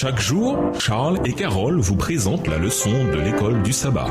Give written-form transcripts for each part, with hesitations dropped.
Chaque jour, Charles et Carole vous présentent la leçon de l'école du sabbat.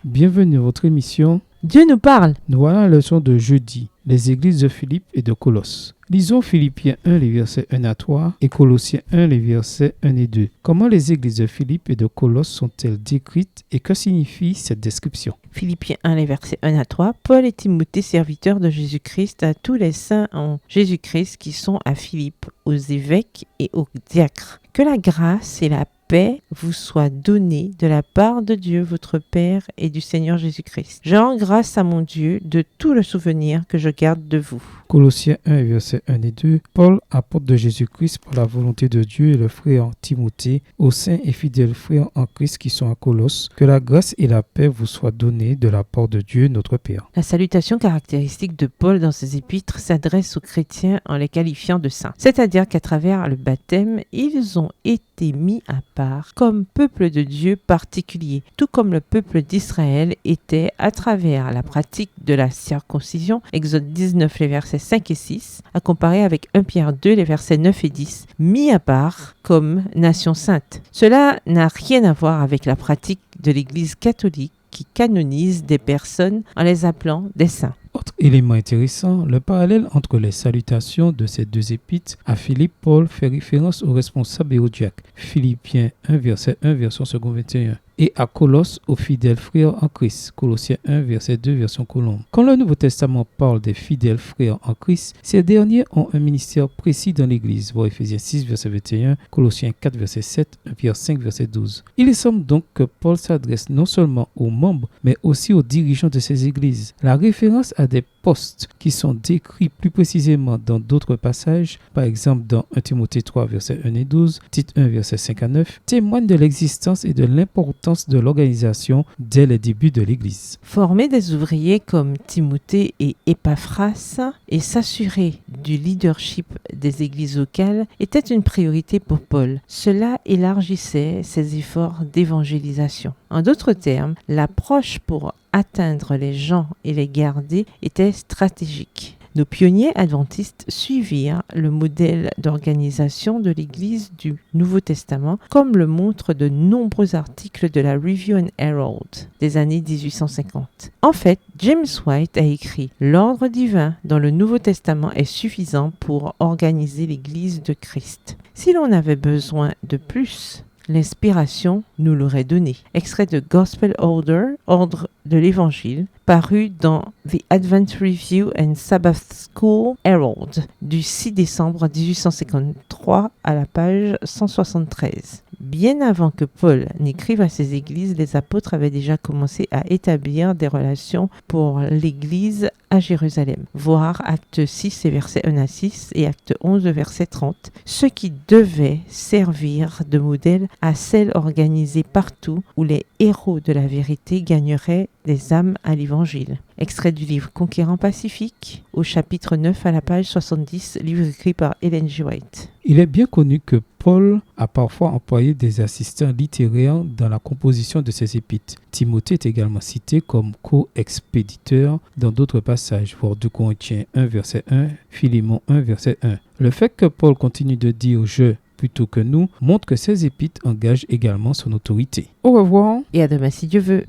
Bienvenue à votre émission Dieu nous parle. Nous voilà la leçon de jeudi, les églises de Philippe et de Colosse. Lisons Philippiens 1, les versets 1 à 3 et Colossiens 1, les versets 1 et 2. Comment les églises de Philippe et de Colosse sont-elles décrites et que signifie cette description? Philippiens 1, les versets 1 à 3. Paul et Timothée, serviteurs de Jésus-Christ, à tous les saints en Jésus-Christ qui sont à Philippe, aux évêques et aux diacres. Que la grâce et la paix vous soient données de la part de Dieu, votre Père, et du Seigneur Jésus-Christ. Je rends grâce à mon Dieu de tout le souvenir que je garde de vous. Colossiens 1, versets 1 et 2. Paul, apôtre de Jésus-Christ par la volonté de Dieu, et le frère Timothée, aux saints et fidèles frères en Christ qui sont à Colosse, que la grâce et la paix vous soient données de la part de Dieu, notre Père. La salutation caractéristique de Paul dans ses épîtres s'adresse aux chrétiens en les qualifiant de saints. C'est-à-dire qu'à travers le baptême, ils ont été mis à part comme peuple de Dieu particulier, tout comme le peuple d'Israël était à travers la pratique de la circoncision, Exode 19, les versets 5 et 6, à comparer avec 1 Pierre 2, les versets 9 et 10, mis à part comme nation sainte. Cela n'a rien à voir avec la pratique de l'Église catholique qui canonise des personnes en les appelant des saints. Autre élément intéressant, le parallèle entre les salutations de ces deux épîtres à Philippe, Paul fait référence aux responsables et aux diacres. Philippiens 1, verset 1, version second 21. Et à Colosse, aux fidèles frères en Christ. Colossiens 1, verset 2, version Colombe. Quand le Nouveau Testament parle des fidèles frères en Christ, ces derniers ont un ministère précis dans l'Église. Voir Éphésiens 6, verset 21, Colossiens 4, verset 7, 1 Pierre 5, verset 12. Il semble donc que Paul s'adresse non seulement aux membres, mais aussi aux dirigeants de ces églises. La référence à des postes qui sont décrits plus précisément dans d'autres passages, par exemple dans 1 Timothée 3, verset 1 et 12, Tite 1, verset 5 à 9, témoignent de l'existence et de l'importance de l'organisation dès les débuts de l'Église. Former des ouvriers comme Timothée et Épaphras et s'assurer du leadership des églises locales était une priorité pour Paul. Cela élargissait ses efforts d'évangélisation. En d'autres termes, l'approche pour atteindre les gens et les garder était stratégique. Nos pionniers adventistes suivirent le modèle d'organisation de l'Église du Nouveau Testament, comme le montrent de nombreux articles de la Review and Herald des années 1850. En fait, James White a écrit « L'ordre divin dans le Nouveau Testament est suffisant pour organiser l'Église de Christ. Si l'on avait besoin de plus, l'inspiration nous l'aurait donné. » Extrait de Gospel Order, Ordre de l'Évangile, paru dans The Advent Review and Sabbath School Herald du 6 décembre 1853 à la page 173. Bien avant que Paul n'écrive à ses églises, les apôtres avaient déjà commencé à établir des relations pour l'église à Jérusalem. Voir Acte 6, versets 1 à 6 et Acte 11, verset 30, ce qui devait servir de modèle à celles organisées partout où les héros de la vérité gagneraient des âmes à l'évangile. Extrait du livre Conquérant Pacifique, au chapitre 9 à la page 70, livre écrit par Ellen G. White. Il est bien connu que Paul a parfois employé des assistants littéraires dans la composition de ses épîtres. Timothée est également cité comme co-expéditeur dans d'autres passages, voir 2 Corinthiens 1, verset 1, Philémon 1, verset 1. Le fait que Paul continue de dire « je » plutôt que « nous » montre que ses épîtres engagent également son autorité. Au revoir et à demain si Dieu veut.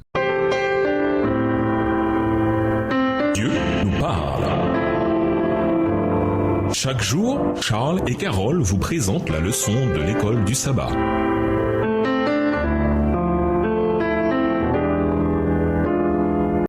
Dieu nous parle. Chaque jour, Charles et Carole vous présentent la leçon de l'école du sabbat.